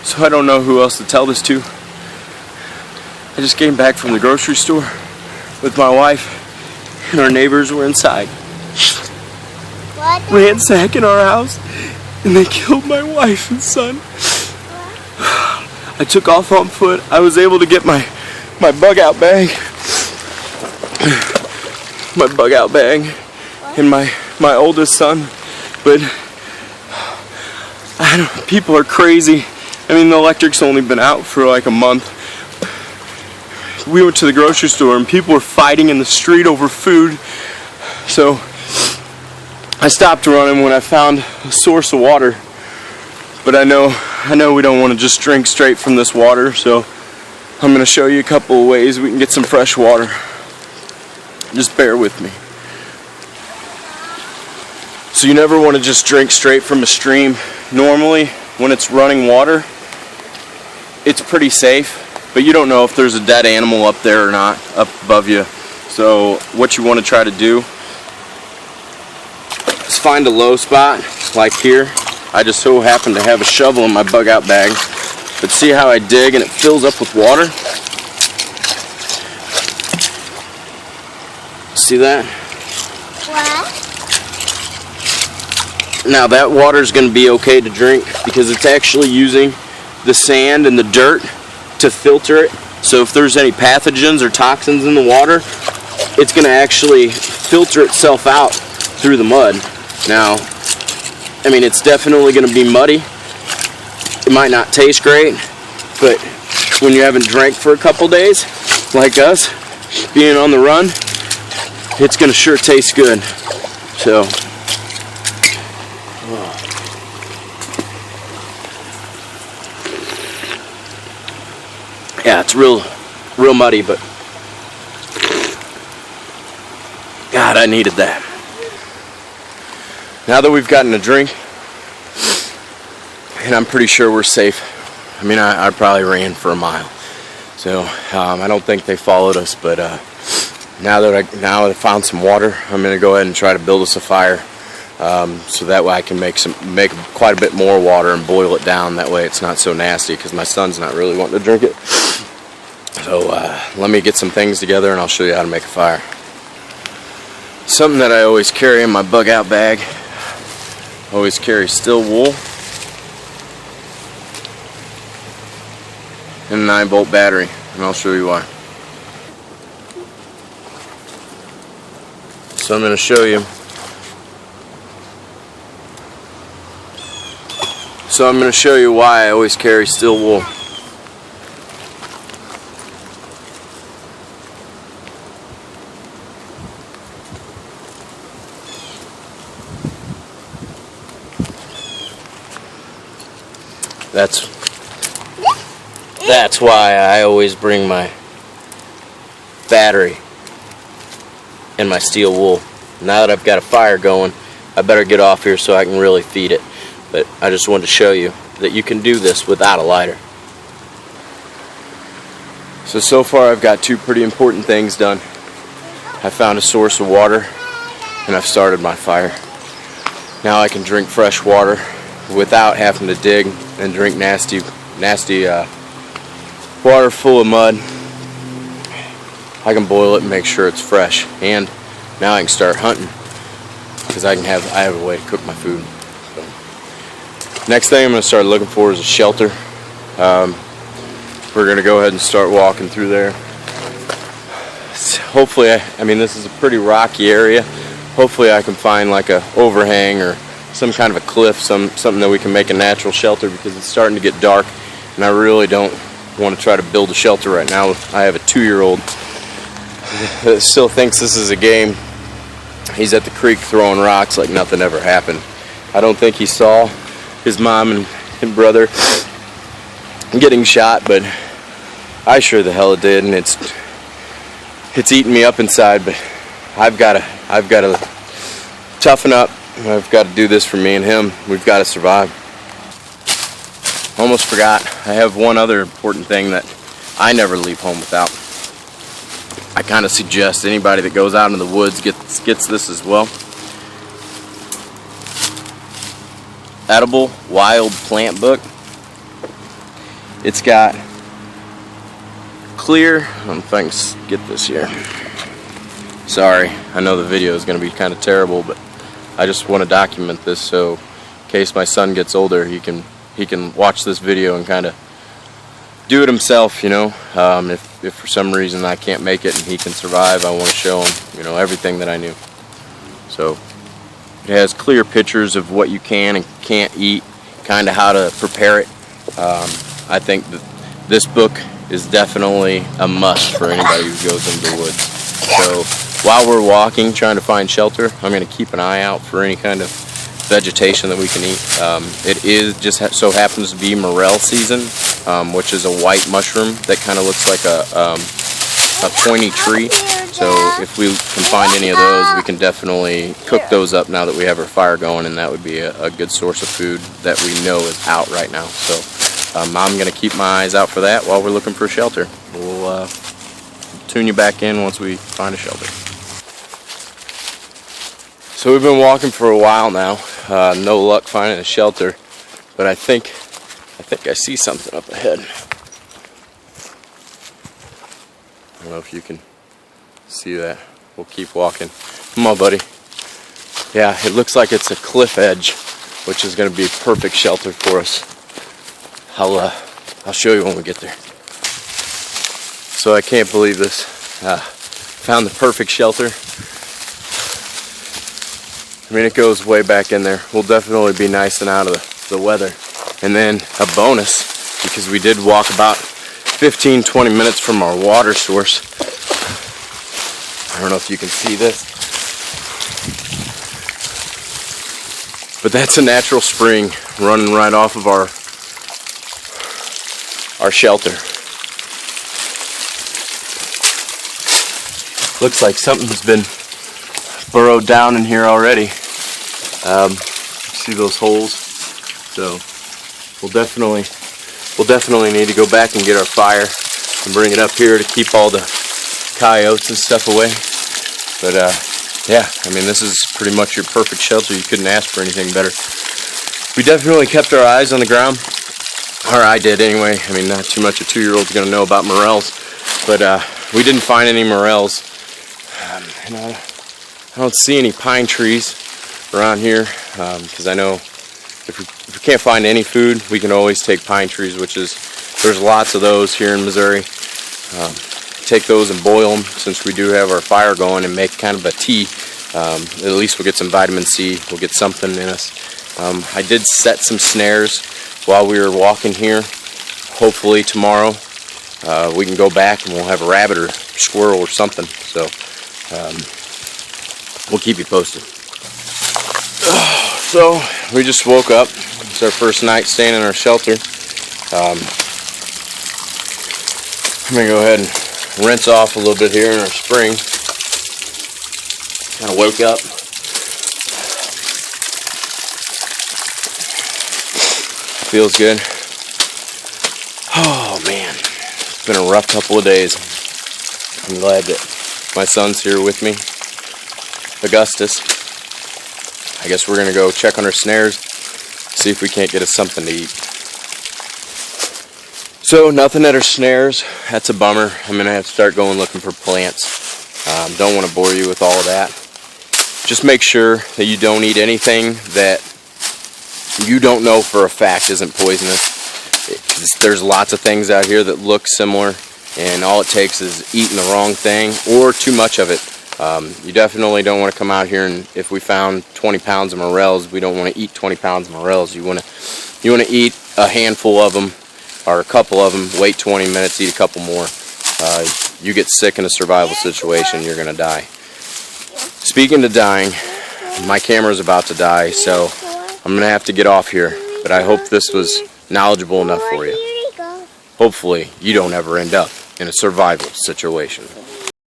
So I don't know who else to tell this to. I just came back from the grocery store with my wife, and our neighbors were inside, ransacking our house, and they killed my wife and son. I took off on foot. I was able to get my bug out bag, and my oldest son, but people are crazy. I mean, the electric's only been out for like a month. We went to the grocery store and people were fighting in the street over food. So I stopped running when I found a source of water. But I know we don't want to just drink straight from this water, so I'm going to show you a couple of ways we can get some fresh water. Just bear with me. So you never want to just drink straight from a stream. Normally, when it's running water, it's pretty safe. But you don't know if there's a dead animal up there or not, up above you. So what you want to try to do is find a low spot, like here. I just so happen to have a shovel in my bug out bag. But see how I dig and it fills up with water? See that? What? Now that water is going to be okay to drink because it's actually using the sand and the dirt to filter it. So if there's any pathogens or toxins in the water, it's going to actually filter itself out through the mud. Now, I mean, it's definitely going to be muddy. It might not taste great, but when you haven't drank for a couple days, like us, being on the run, it's going to sure taste good. So, yeah, it's real muddy, but God, I needed that. Now that we've gotten a drink, and I'm pretty sure we're safe. I mean, I probably ran for a mile, so I don't think they followed us. But now that I found some water, I'm gonna go ahead and try to build us a fire, so that way I can make quite a bit more water and boil it down. That way it's not so nasty, because my son's not really wanting to drink it. So let me get some things together and I'll show you how to make a fire. Something that I always carry in my bug out bag, always carry steel wool and a 9-volt battery, and I'll show you why. So I'm going to show you. Why I always carry steel wool. That's why I always bring my battery and my steel wool. Now that I've got a fire going, I better get off here so I can really feed it. But I just wanted to show you that you can do this without a lighter. So far I've got two pretty important things done. I found a source of water and I've started my fire. Now I can drink fresh water without having to dig and drink nasty water full of mud. I can boil it and make sure it's fresh, and now I can start hunting because I have a way to cook my food. So, next thing I'm going to start looking for is a shelter. We're going to go ahead and start walking through there. Hopefully, I mean, this is a pretty rocky area. Hopefully I can find like a overhang or some kind of a cliff, something that we can make a natural shelter, because it's starting to get dark and I really don't want to try to build a shelter right now. I have a 2-year-old that still thinks this is a game. He's at the creek throwing rocks like nothing ever happened. I don't think he saw his mom and brother getting shot, but I sure the hell did, and it's eating me up inside. But I've got to toughen up. I've got to do this for me and him. We've got to survive. Almost forgot. I have one other important thing that I never leave home without. I kind of suggest anybody that goes out in the woods gets this as well. Edible Wild Plant Book. It's got clear, I don't know if I can get this here. Sorry, I know the video is going to be kind of terrible, but I just want to document this so in case my son gets older, he can watch this video and kind of do it himself, you know. If for some reason I can't make it and he can survive, I want to show him, you know, everything that I knew. So it has clear pictures of what you can and can't eat, kind of how to prepare it. I think that this book is definitely a must for anybody who goes into the woods. So while we're walking, trying to find shelter, I'm going to keep an eye out for any kind of vegetation that we can eat. It is just so happens to be morel season, which is a white mushroom that kind of looks like a pointy tree. So if we can find any of those, we can definitely cook those up now that we have our fire going, and that would be a good source of food that we know is out right now. So I'm going to keep my eyes out for that while we're looking for shelter. We'll tune you back in once we find a shelter. So we've been walking for a while now, no luck finding a shelter, but I think I see something up ahead. I don't know if you can see that. We'll keep walking. Come on, buddy. Yeah, it looks like it's a cliff edge, which is going to be perfect shelter for us. I'll show you when we get there. So I can't believe this. Found the perfect shelter. I mean, it goes way back in there. We'll definitely be nice and out of the weather. And then a bonus, because we did walk about 15-20 minutes from our water source. I don't know if you can see this, but that's a natural spring running right off of our shelter. Looks like something's been burrowed down in here already. See those holes? So we'll definitely need to go back and get our fire and bring it up here to keep all the coyotes and stuff away. But yeah, I mean, this is pretty much your perfect shelter. You couldn't ask for anything better. We definitely kept our eyes on the ground, or I did anyway. I mean, not too much a 2-year-old's gonna know about morels, but we didn't find any morels. And I don't see any pine trees around here, because I know if we can't find any food, we can always take pine trees, there's lots of those here in Missouri. Take those and boil them, since we do have our fire going, and make kind of a tea. At least we'll get some vitamin C, we'll get something in us. I did set some snares while we were walking here. Hopefully tomorrow we can go back and we'll have a rabbit or squirrel or something. So we'll keep you posted. So we just woke up. It's our first night staying in our shelter. I'm gonna go ahead and rinse off a little bit here in our spring. Kind of woke up. Feels good. Oh man, it's been a rough couple of days. I'm glad that my son's here with me, Augustus. I guess we're gonna go check on our snares, see if we can't get us something to eat. So nothing at our snares. That's a bummer. I'm gonna have to start going looking for plants. Don't want to bore you with all of that. Just make sure that you don't eat anything that you don't know for a fact isn't poisonous. There's lots of things out here that look similar, and all it takes is eating the wrong thing or too much of it. You definitely don't want to come out here, and if we found 20 pounds of morels, we don't want to eat 20 pounds of morels. You want to eat a handful of them, or a couple of them, wait 20 minutes, eat a couple more. You get sick in a survival situation, you're going to die. Speaking of dying, my camera's about to die, so I'm going to have to get off here. But I hope this was knowledgeable enough for you. Hopefully, you don't ever end up in a survival situation.